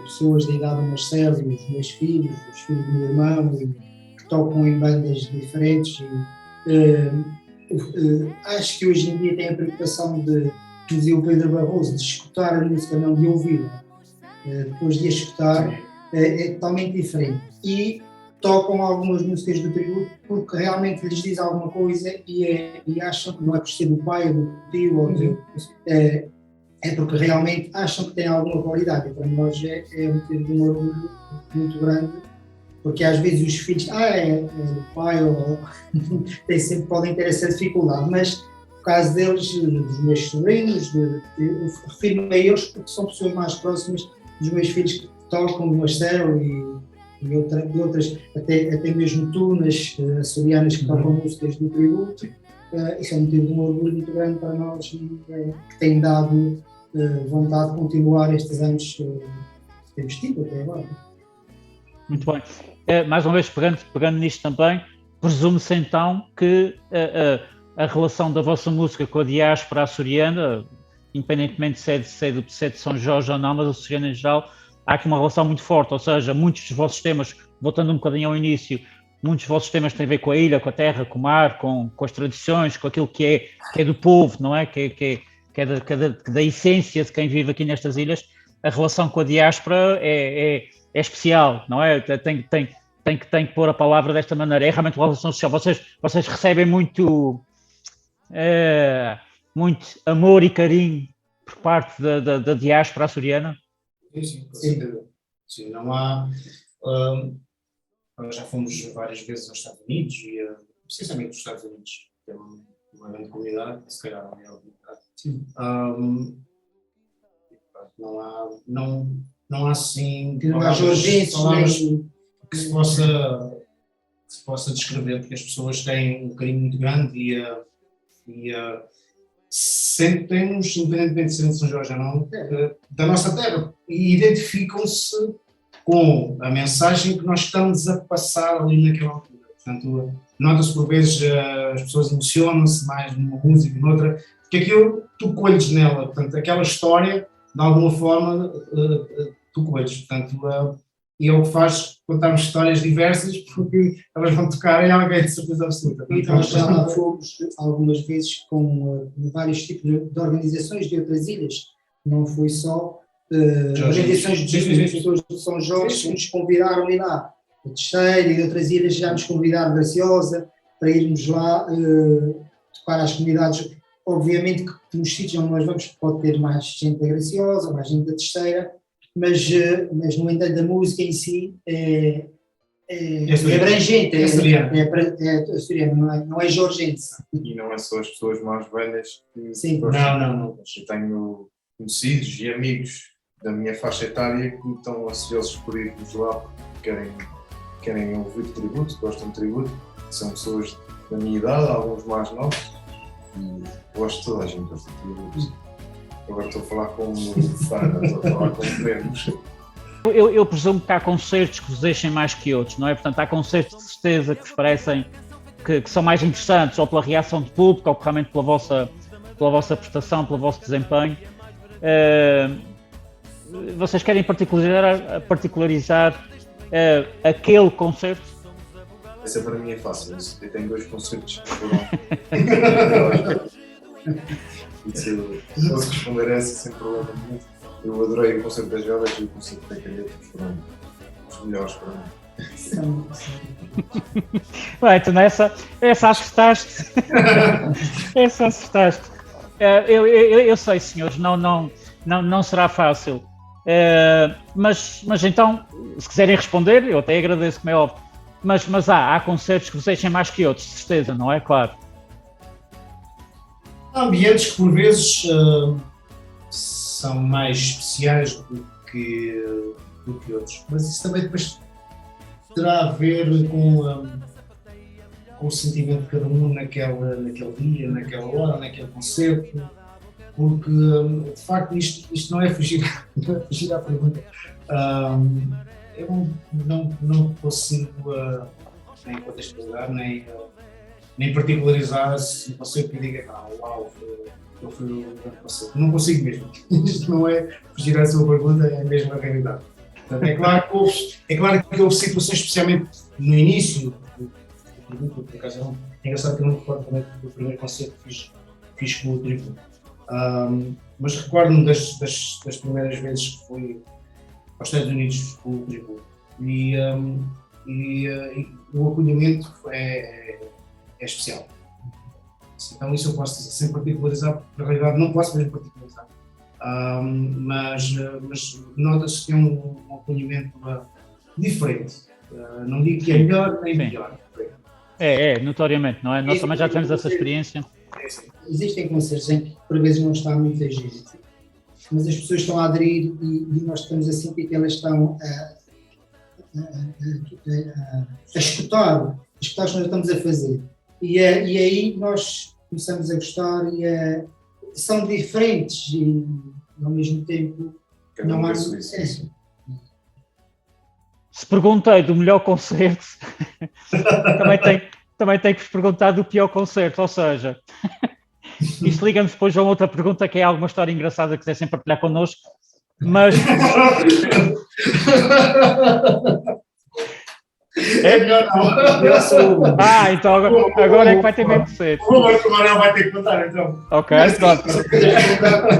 pessoas de idade Marcelo, os meus filhos, os filhos do meu irmão, que tocam em bandas diferentes. Acho que hoje em dia tem a preocupação de, que dizia o Pedro Barroso, de escutar a música, não de ouvir. Depois de a escutar, é totalmente diferente. E tocam algumas músicas do tributo porque realmente lhes diz alguma coisa e acham que não é por ser do pai ou do tio, ou é porque realmente acham que tem alguma qualidade. E para nós é um motivo de um orgulho muito grande, porque às vezes os filhos, é do pai, ou podem ter essa dificuldade, mas no caso deles, dos meus sobrinhos, eu refiro-me a eles porque são pessoas mais próximas dos meus filhos que tocam do Marcelo e outras, até mesmo tunas açorianas que tocam músicas do tributo. Isso é um motivo de um orgulho muito grande para nós que tem dado vontade de continuar estes anos que temos tido até agora. Muito bem. Mais uma vez, pegando nisto também, presume-se então que a relação da vossa música com a diáspora açoriana, independentemente se é de São Jorge ou não, mas açoriana em geral, há aqui uma relação muito forte, ou seja, muitos dos vossos temas, voltando um bocadinho ao início, muitos dos vossos temas têm a ver com a ilha, com a terra, com o mar, com as tradições, com aquilo que é do povo, não é? Que é da essência de quem vive aqui nestas ilhas. A relação com a diáspora é especial, não é? Tem que pôr a palavra desta maneira. É realmente uma relação social. Vocês recebem muito amor e carinho por parte da diáspora açoriana? Sim, com certeza. Sim, não há... nós já fomos várias vezes aos Estados Unidos e, precisamente nos Estados Unidos, tem uma grande comunidade, se calhar não é a comunidade. Não há assim... Não há jorgenses, que se possa descrever, porque as pessoas têm um carinho muito grande e sentem-nos, independentemente de ser de São Jorge ou não, da nossa terra, e identificam-se com a mensagem que nós estamos a passar ali naquela altura. Portanto, nota-se por vezes as pessoas emocionam-se mais numa música, noutra, porque aquilo tu colhes nela, portanto, aquela história, de alguma forma, tu colhes. Portanto, e é o que faz contarmos histórias diversas, porque elas vão tocar em alguém de certeza absoluta. E nós já lá fomos algumas vezes com vários tipos de organizações de outras ilhas, não foi só organizações de pessoas de São Jorge que nos convidaram a ir lá, a Teixeira e de outras ilhas já nos convidaram, Graciosa, para irmos lá tocar às comunidades. Obviamente que nos sítios onde nós vamos pode ter mais gente da Graciosa, mais gente da Teixeira, mas no entanto a música em si é abrangente, é açoriana, não é jorgense. E não é só as pessoas mais velhas que Sim. gostam. Não. Eu tenho conhecidos e amigos da minha faixa etária que estão ansiosos por irmos lá porque querem ouvir tributo, gostam de tributo, são pessoas da minha idade, alguns mais novos, e gosto de toda a gente gosta de tributo. Agora estou a falar com o fã, estou a falar com o membros. Eu presumo que há concertos que vos deixem mais que outros, não é? Portanto, há concertos de certeza que vos parecem que são mais interessantes, ou pela reação de público, ou realmente pela vossa prestação, pelo vosso desempenho. Vocês querem particularizar aquele concerto? Essa para mim é fácil, eu tenho 2 concertos que foram. E se eu posso responder a essa sem problema nenhum. Eu adorei o concerto das Jogas e o concerto da Calheta, foram os melhores para mim. Bem, tu nessa acertaste. Essa acertaste. Eu sei, senhores, não será fácil. Mas então, se quiserem responder, eu até agradeço, como é óbvio. Mas há concertos que vos deixem mais que outros, de certeza, não é? Claro. Há ambientes que por vezes são mais especiais do que outros, mas isso também depois terá a ver com o sentimento de cada um naquele dia, naquela hora, naquele concerto, porque de facto isto não é fugir à pergunta. Eu não consigo nem contextualizar, nem particularizar se um concerto que diga, uau, eu fui um grande concerto. Não consigo mesmo. Isto não é fugir à sua pergunta, é mesmo a realidade. Portanto, é claro que houve situações, especialmente no início do tributo, por acaso é engraçado que eu não recordo também do primeiro concerto que fiz com o tributo. Mas recordo-me das primeiras vezes que fui aos Estados Unidos com o tributo. E o acolhimento é especial. Então isso eu posso dizer, sem particularizar, porque na realidade não posso mesmo particularizar. Mas nota-se que é um acolhimento diferente. Não digo que é melhor nem melhor. Notoriamente, não é? Nós também já tivemos essa experiência. Existem concertos em que por vezes não está muita gente, mas as pessoas estão a aderir e nós estamos a sentir que elas estão a escutar o que nós estamos a fazer. E aí nós começamos a gostar e são diferentes e ao mesmo tempo não há... Se perguntei do melhor concerto, também tenho que vos perguntar do pior concerto, ou seja, isto liga-nos depois a outra pergunta que é alguma história engraçada que quisessem partilhar connosco, mas... É melhor não. Então agora é que vai ter medo de ser. O Manel vai ter que contar, então. Ok, pronto.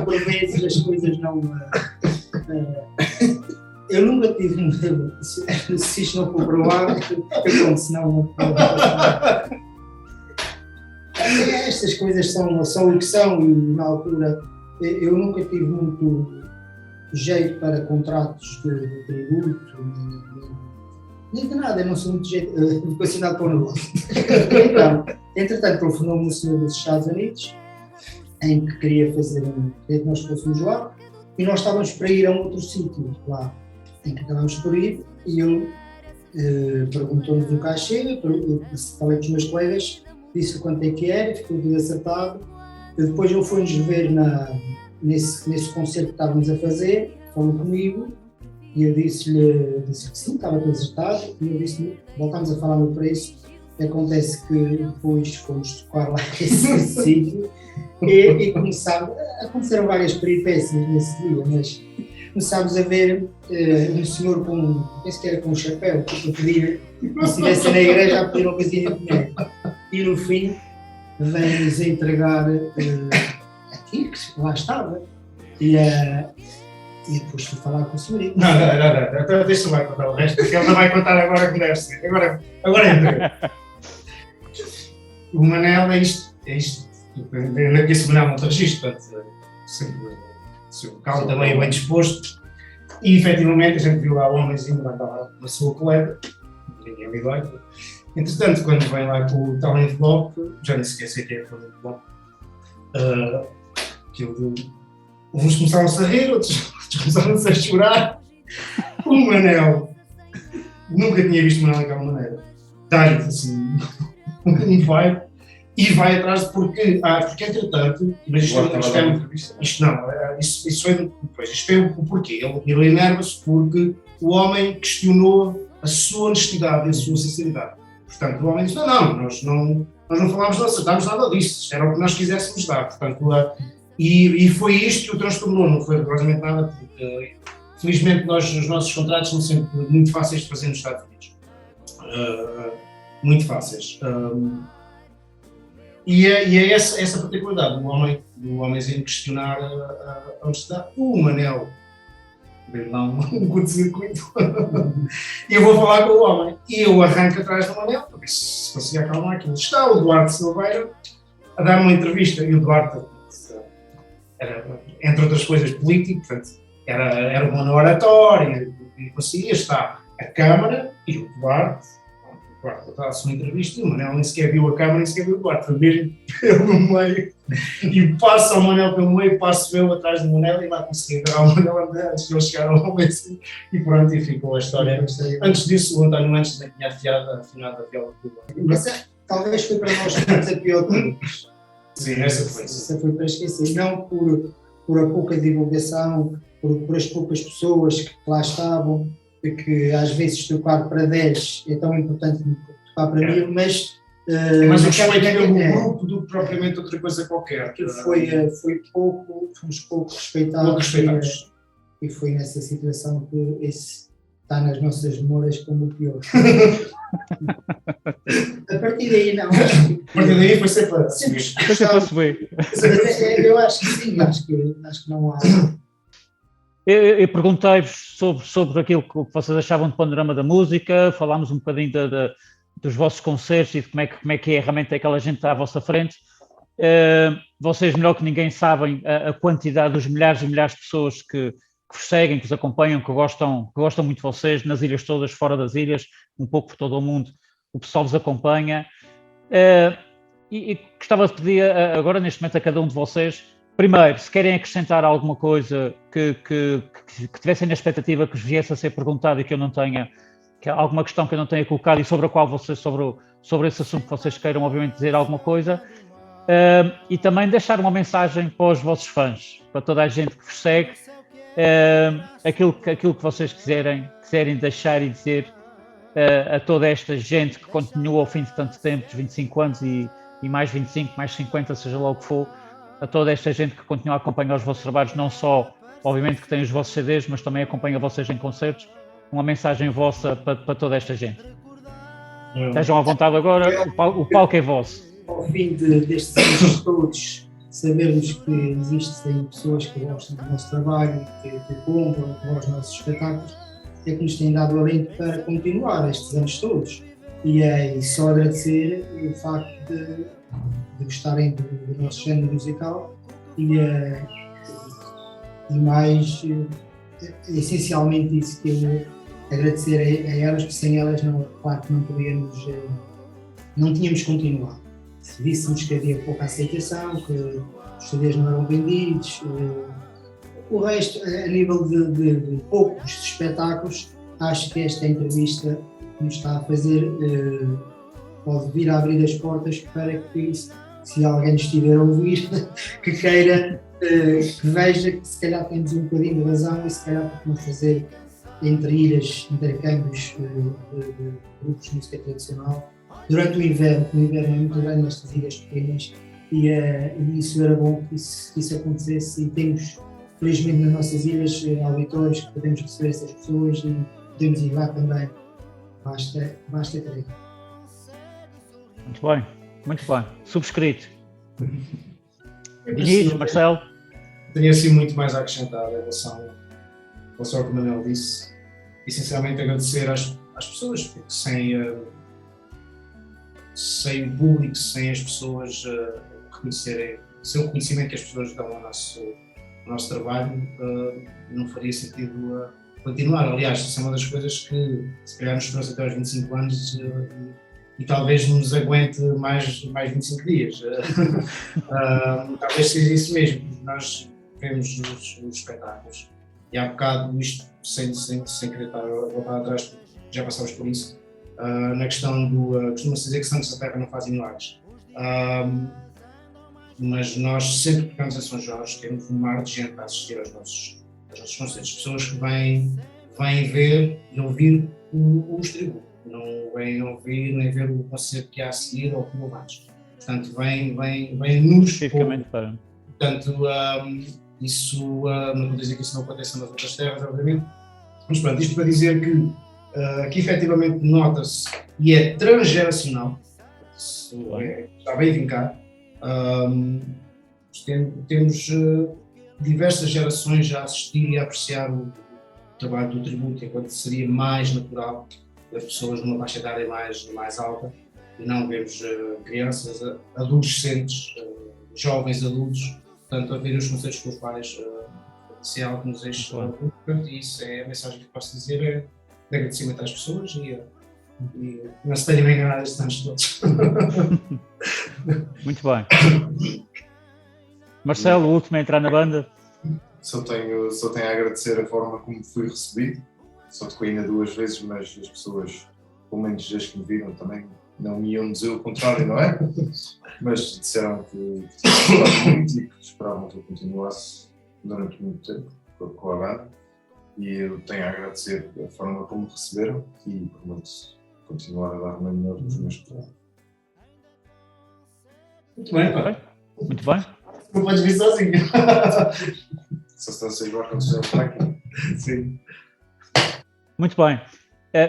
Por vezes as coisas não... Eu nunca tive um... Se isto não for provado, eu conto, senão... Estas coisas são o que são e na altura eu nunca tive muito jeito para contratos de tributo, nem de nada, eu não sou muito vocacionado para o negócio. Então, entretanto, telefonou-me um senhor dos Estados Unidos, em que queria que nós fôssemos lá, e nós estávamos para ir a um outro sítio lá, em que estávamos por ir, e eu perguntou-nos o cachê, falei com os meus colegas, disse quanto é que era, ficou tudo acertado. Depois ele foi-nos ver nesse concerto que estávamos a fazer, falou comigo e eu disse-lhe que sim, estava tudo acertado, e eu disse, voltámos a falar no preço. Acontece que depois fomos tocar lá esse sítio e aconteceram várias peripécias nesse dia, mas começámos a ver um senhor penso que era com um chapéu, que pedia, se estivesse na igreja a pedir uma coisinha de dinheiro. E no fim vem-nos entregar aqui, que lá estava. E depois fui falar com o senhor. Não. Então deixa-me lá contar o resto, porque ele não vai contar agora que deve ser. Agora entra. O Manel é isto. Eu não quis segurar muito registro, portanto, sempre o carro também bem disposto. E efetivamente a gente viu lá o homenzinho lá estava na sua coleta, ninguém ligou. Entretanto, quando vem lá com o tal envelope, já nem sequer sei quem é aquele envelope, uns começaram-se a rir, outros começaram-se a chorar. O Manel nunca tinha visto o Manel daquela maneira. Dá-lhe assim um bocadinho e vai atrás porque entretanto, mas isso foi depois, isto foi o porquê. Ele enerva-se porque o homem questionou a sua honestidade e a sua sinceridade. Portanto, o homem disse, nós não falámos, não acertámos nada disso, isto era o que nós quiséssemos dar. Portanto, e foi isto que o transtornou, não foi rigorosamente nada, porque felizmente os nossos contratos são sempre muito fáceis de fazer nos Estados Unidos. Muito fáceis. E é essa particularidade do homenzinho questionar a honestidade. O Manel veio lá um curto-circuito e eu vou falar com o homem e eu arranco atrás do Manel para ver se conseguia acalmar aquilo. Está o Duarte Silveira a dar uma entrevista e o Duarte era, entre outras coisas, político, portanto era uma oratória e conseguia estar a Câmara e o Duarte dá-se uma entrevista e o Manel nem sequer viu a Câmara, nem sequer viu o Duarte, foi mesmo pelo meio e passa o Manel pelo meio, passo eu atrás do Manel e lá consegui agarrar o Manel antes de ele chegar ao homem assim, e pronto, e ficou a história. Antes disso, o António Mendes também tinha afinado a viola do Duarte. Talvez foi para nós a pior de todos. Sim, essa foi para esquecer, não por a pouca divulgação, por as poucas pessoas que lá estavam, que às vezes tocar para 10 é tão importante como tocar para 1000, mas o respeito pelo grupo do que propriamente outra coisa qualquer. Fomos pouco respeitados. E foi nessa situação que esse está nas nossas memórias como o pior. A partir daí não. A partir daí foi sempre a subir. Eu acho que sim, acho que não há. Eu perguntei-vos sobre aquilo que vocês achavam do panorama da música, falámos um bocadinho dos vossos concertos e de como é que é realmente aquela gente que está à vossa frente. Vocês, melhor que ninguém, sabem a quantidade dos milhares e milhares de pessoas que vos seguem, que os acompanham, que gostam muito de vocês, nas ilhas todas, fora das ilhas, um pouco por todo o mundo, o pessoal vos acompanha. E gostava de pedir agora, neste momento, a cada um de vocês, primeiro, se querem acrescentar alguma coisa que tivessem na expectativa que vos viesse a ser perguntado e que eu não tenha, que alguma questão que eu não tenha colocado e sobre a qual vocês, sobre esse assunto que vocês queiram, obviamente, dizer alguma coisa, e também deixar uma mensagem para os vossos fãs, para toda a gente que vos segue, aquilo que vocês quiserem deixar e dizer a toda esta gente que continua ao fim de tanto tempo, de 25 anos e mais 25, mais 50, seja lá o que for, a toda esta gente que continua a acompanhar os vossos trabalhos, não só, obviamente, que tem os vossos CDs, mas também acompanha vocês em concertos, uma mensagem vossa para toda esta gente. Estejam à vontade agora, o palco é vosso. Ao fim destes anos todos, sabermos que existem pessoas que gostam do nosso trabalho, que compram os nossos espetáculos, é que nos tem dado alento para continuar estes anos todos. E só agradecer o facto de gostarem do nosso género musical e mais, essencialmente isso, que eu agradecer a elas, porque sem elas, claro que não tínhamos continuado. Se víssemos que havia pouca aceitação, que os CDs não eram vendidos, o resto, a nível de poucos espetáculos, acho que esta entrevista nos está a fazer, pode vir a abrir as portas para que, se alguém estiver a ouvir, que queira, que veja que se calhar temos um bocadinho de razão e se calhar podemos fazer entre ilhas, intercâmbios de grupos de música tradicional durante o inverno é muito grande nestas ilhas pequenas e isso era bom que isso acontecesse e temos, felizmente nas nossas ilhas, auditórios que podemos receber essas pessoas e podemos ir lá também, basta querer. Muito bem, subscrito. Diniz, Marcelo? Tenho assim muito mais a acrescentar em relação ao que o Manuel disse. Essencialmente agradecer às pessoas, porque sem o público, sem as pessoas reconhecerem, sem o reconhecimento que as pessoas dão ao nosso trabalho, não faria sentido continuar. Aliás, isso é uma das coisas que se calhar nos trouxe até aos 25 anos e talvez nos aguente mais 25 dias. Talvez seja isso mesmo. Nós vemos os espetáculos e há bocado, isto sem querer estar a voltar atrás, porque já passámos por isso, na questão costuma-se dizer que santos da terra não fazem milagres. Mas nós sempre que tocamos em São Jorge temos um mar de gente a assistir aos nossos concertos, pessoas que vêm ver e ouvir os tributos, não vêm ouvir nem ver o concerto que há a seguir ou o que não mais. Portanto, vêm nos especificamente para. Portanto, isso não vou dizer que isso não acontece nas outras terras, obviamente, mas pronto, isto para dizer que efetivamente nota-se e é transgeracional, está bem vincado. Temos diversas gerações já a assistir e a apreciar o trabalho do tributo, enquanto seria mais natural as pessoas numa faixa etária mais alta e não vemos crianças, adolescentes, jovens adultos, portanto, a ver os concertos com os pais. Isso é algo que nos enche muito e isso é a mensagem que posso dizer, de agradecimento às pessoas e não se tenham enganado estes anos todos. Muito bem. Marcelo, o último a entrar na banda. Só tenho a agradecer a forma como fui recebido. Só toquei ainda 2 vezes, mas as pessoas, pelo menos as que me viram, também não me iam dizer o contrário, não é? Mas disseram que tinham gostado muito e que esperavam que eu continuasse durante muito tempo com a banda. E eu tenho a agradecer a forma como me receberam e prometo continuar a dar o meu melhor dos meus trabalhos. Muito bem, pá. Muito bem. Não podes vir sozinho. Só se estás a igual quando já está aqui. Sim. Muito bem.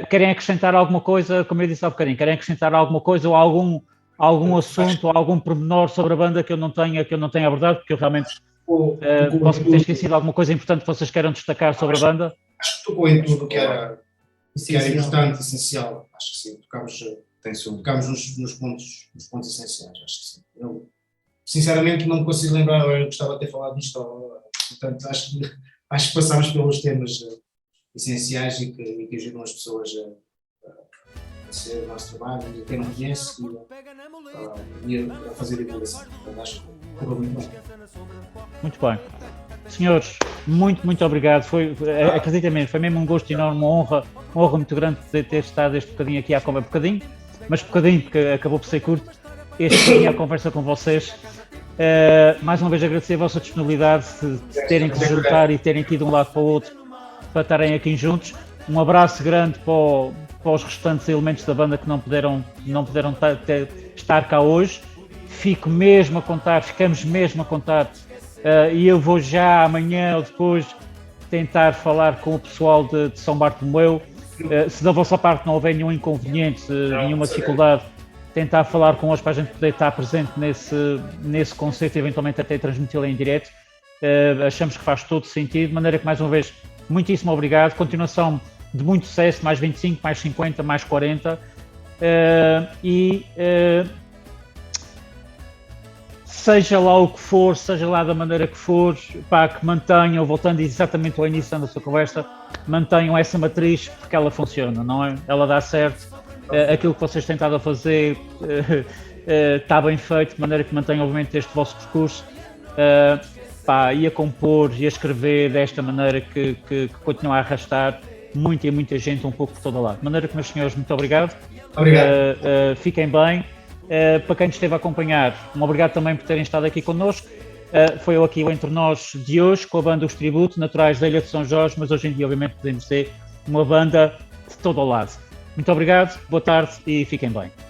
Querem acrescentar alguma coisa, como eu disse há bocadinho, querem acrescentar alguma coisa ou algum assunto ou algum pormenor sobre a banda que eu não tenha abordado, porque eu realmente posso ter esquecido alguma coisa importante que vocês queiram destacar sobre a banda? Acho que tocou em tudo que era importante, essencial. Acho que sim, tocámos nos pontos essenciais, acho que sim. Eu, sinceramente, não me consigo lembrar, eu gostava de ter falado disto, portanto, acho que passámos pelos temas essenciais e que ajudam as pessoas a ser o nosso trabalho, a quem não conhece e a fazer divulgação. Portanto, acho que correu muito bem. Muito bem. Senhores, muito obrigado. Acreditem-me, foi mesmo um gosto enorme, uma honra muito grande de ter estado este bocadinho aqui à conversa, bocadinho, porque acabou por ser curto, este bocadinho à conversa com vocês. Mais uma vez agradecer a vossa disponibilidade de terem que se juntar e terem que ir de um lado para o outro para estarem aqui juntos. Um abraço grande para os restantes elementos da banda que não puderam estar cá hoje. Ficamos mesmo a contar e eu vou já amanhã ou depois tentar falar com o pessoal de São Bartolomeu. Se da vossa parte não houver nenhum inconveniente, nenhuma dificuldade, tentar falar com eles para a gente poder estar presente nesse concerto e eventualmente até transmiti-lo em direto. Achamos que faz todo sentido, de maneira que mais uma vez, muitíssimo obrigado, continuação de muito sucesso, mais 25, mais 50, mais 40 seja lá o que for, seja lá da maneira que for, que mantenham, voltando exatamente ao início da sua conversa, mantenham essa matriz porque ela funciona, não é? Ela dá certo, aquilo que vocês têm estado a fazer está bem feito, de maneira que mantenham obviamente este vosso percurso e a compor e a escrever desta maneira que continua a arrastar muita gente um pouco por todo lado. De maneira que, meus senhores, muito obrigado. Obrigado. Fiquem bem. Para quem nos esteve a acompanhar, um obrigado também por terem estado aqui connosco. Foi aqui o Entre Nós de hoje, com a banda Os Tributo, naturais da Ilha de São Jorge, mas hoje em dia, obviamente, podemos ser uma banda de todo o lado. Muito obrigado, boa tarde e fiquem bem.